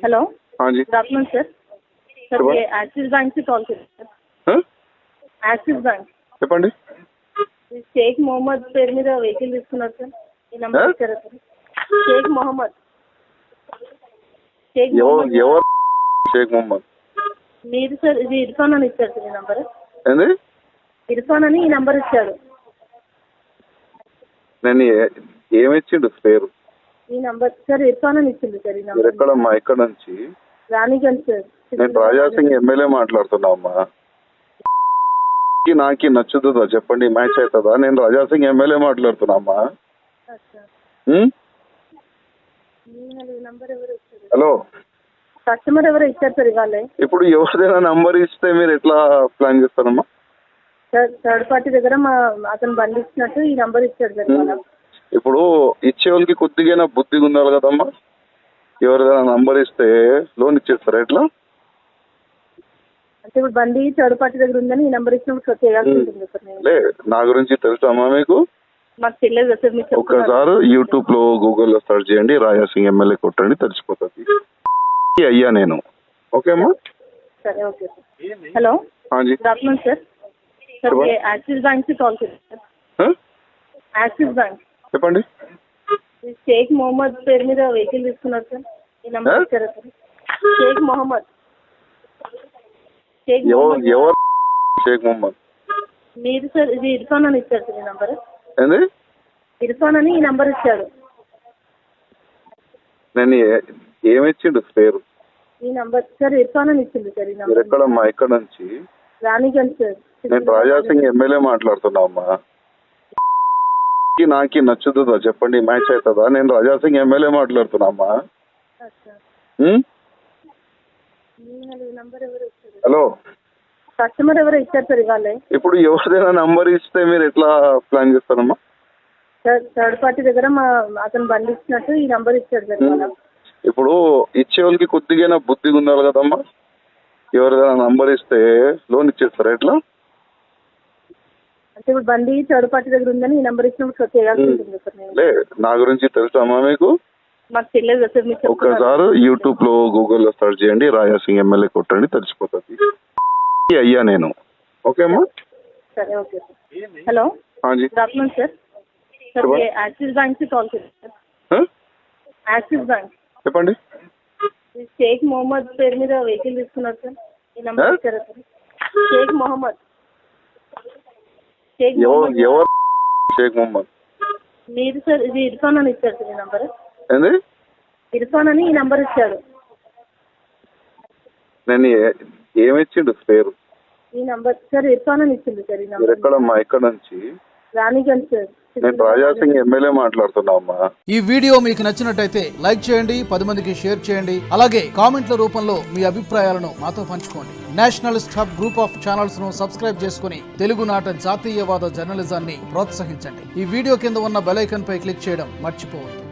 Hello. हाँ जी। Good afternoon sir. Sir ये యాక్సిస్ బ్యాంక్ से कॉल చేశారు సార్। యాక్సిస్ బ్యాంక్ చెప్పండి. షేక్ మొహమ్మద్ పేరు మీద వెహికల్ తీసుకున్నారు సార్. ఈ నంబర్ ఇచ్చారా సార్? షేక్ మొహమ్మద్. ఎవరు షేక్ మొహమ్మద్? మీరు సార్. ఇది ఇర్ఫాన్ అని ఇచ్చారు సార్ ఈ నంబర్. ఏంది? ఇర్ఫాన్ అని ఈ నంబర్ ఇచ్చాడు. నేను ఏమిచ్చిండు పేరు? ఈ నంబర్ సార్ ఇర్ఫాన్ అని ఇచ్చింది సార్ ఈ నంబర్. ఎక్కడమ్మా? ఎక్కడ నుంచి? రాణిగంజ్ సార్. నేను రాజాసింగ్ ఎమ్మెల్యే మాట్లాడుతున్నా అమ్మా. నాకు నచ్చుతుందా చెప్పండి? మ్యాచ్ అవుతుందా? నేను రాజాసింగ్ ఎమ్మెల్యే మాట్లాడుతున్నా అమ్మా. హలో, కస్టమర్ ఎవరో ఇచ్చారు సార్ ఇవాళ. ఇప్పుడు ఎవరిదైనా నంబర్ ఇస్తే మీరు ఎట్లా ప్లాన్ చేస్తారమ్మా? సార్ థర్డ్ పార్టీ దగ్గర అతను బండి ఇచ్చినట్టు ఈ నంబర్ ఇచ్చాడు సార్ ఇవాళ. ఇప్పుడు ఇచ్చే వాళ్ళకి కొద్దిగా బుద్ధిగా ఉండాలి కదమ్మా. ఎవరిదైనా నంబర్ ఇస్తే లోన్ ఇచ్చేస్తారా ఎట్లా? అంటే ఇప్పుడు బండి థర్డ్ పార్టీ దగ్గర ఉందని ఈ నెంబర్ ఇచ్చినప్పుడు చేయాల్సి ఉంటుంది సార్. లే, నా గురించి తెలుసామా మీకు? మాకు తెలియదు సార్. మీకు ఒక్కసారి యూట్యూబ్ లో గూగుల్లో సెర్చ్ చేయండి, రాజాసింగ్ ఎమ్మెల్యే కొట్టండి, తెలిసిపోతుంది. అయ్యా నేను. ఓకే అమ్మా. సరే okay sir. Hello. Good afternoon sir. Sir ये యాక్సిస్ బ్యాంక్ से कॉल చేశారు సార్. యాక్సిస్ బ్యాంక్ చెప్పండి. షేక్ మొహమ్మద్ పేరు మీద వెహికల్ తీసుకున్నారు సార్. ఈ నంబర్ ఇచ్చారా సార్? షేక్ మొహమ్మద్. ఎవరు షేక్ మొహమ్మద్? మీరు సార్. ఇది ఇర్ఫాన్ అని ఇచ్చారు సార్ ఈ నంబర్. ఏంది? ఇర్ఫాన్ అని ఈ నంబర్ ఇచ్చాడు. నేను ఏమిచ్చిండు పేరు? ఈ నంబర్ సార్ ఇర్ఫాన్ అని ఇచ్చింది సార్ ఈ నంబర్. ఎక్కడమ్మా? ఎక్కడ నుంచి? రాణిగంజ్ సార్. నేను రాజాసింగ్ ఎమ్మెల్యే మాట్లాడుతున్నా అమ్మా. నాకు నచ్చుతుందా చెప్పండి? మ్యాచ్ అవుతుందా? నేను రాజాసింగ్ ఎమ్మెల్యే మాట్లాడుతున్నా అమ్మా. హలో, కస్టమర్ ఎవరో ఇచ్చారు సార్ ఇవాళ. ఇప్పుడు ఎవరిదైనా నంబర్ ఇస్తే మీరు ఎట్లా ప్లాన్ చేస్తారమ్మా? సార్ థర్డ్ పార్టీ దగ్గర అతను బండి ఇచ్చినట్టు ఈ నంబర్ ఇచ్చాడు సార్ ఇవాళ. ఇప్పుడు ఇచ్చే వాళ్ళకి కొద్దిగా బుద్ధిగా ఉండాలి కదమ్మా. ఎవరిదైనా నంబర్ ఇస్తే లోన్ ఇచ్చేస్తారా ఎట్లా? అంటే ఇప్పుడు బండి థర్డ్ పార్టీ దగ్గర ఉందని ఈ నంబర్ ఇచ్చినప్పుడు చేయాల్సి ఉంటుంది సార్. లే, నా గురించి తెలుసామా మీకు? మాకు తెలియదు సార్. మీకు ఒక్కసారి యూట్యూబ్ లో గూగుల్లో సెర్చ్ చేయండి, రాజాసింగ్ ఎమ్మెల్యే కొట్టండి, తెలిసిపోతుంది. అయ్యా నేను. ఓకే అమ్మా. సరే okay sir. Hello. Good afternoon sir. Sir ये యాక్సిస్ బ్యాంక్ से कॉल చేశారు సార్. యాక్సిస్ బ్యాంక్ చెప్పండి. షేక్ మొహమ్మద్ పేరు మీద వెహికల్ తీసుకున్నారు సార్. ఈ నంబర్ ఇచ్చారా సార్? షేక్ మొహమ్మద్. ఎవరు షేక్ మొహమ్మద్? మీరు సార్. ఇది ఇర్ఫాన్ అని ఇచ్చారు సార్ ఈ నంబర్. ఏంది? ఇర్ఫాన్ అని ఈ నంబర్ ఇచ్చాడు. నేను ఏమిచ్చిండు పేరు? ఈ నంబర్ సార్ ఇర్ఫాన్ అని ఇచ్చింది సార్ ఈ నంబర్. ఎక్కడమ్మా? ఎక్కడ నుంచి? రాణిగంజ్ సార్. నేను రాజాసింగ్ ఎమ్మెల్యే మాట్లాడుతున్నా అమ్మా. ఈ వీడియో మీకు నచ్చినట్టయితే లైక్ చేయండి, 10 మందికి షేర్ చేయండి. అలాగే కామెంట్ల రూపంలో మీ అభిప్రాయాలను మాతో పంచుకోండి. Nationalist hub group of channels ను సబ్స్క్రైబ్ చేసుకుని తెలుగునాట జాతీయవాద జర్నలిజాన్ని ప్రోత్సహించండి. ఈ వీడియో కింద ఉన్న బెల్ ఐకాన్ పై క్లిక్ చేయడం మర్చిపోవద్దు.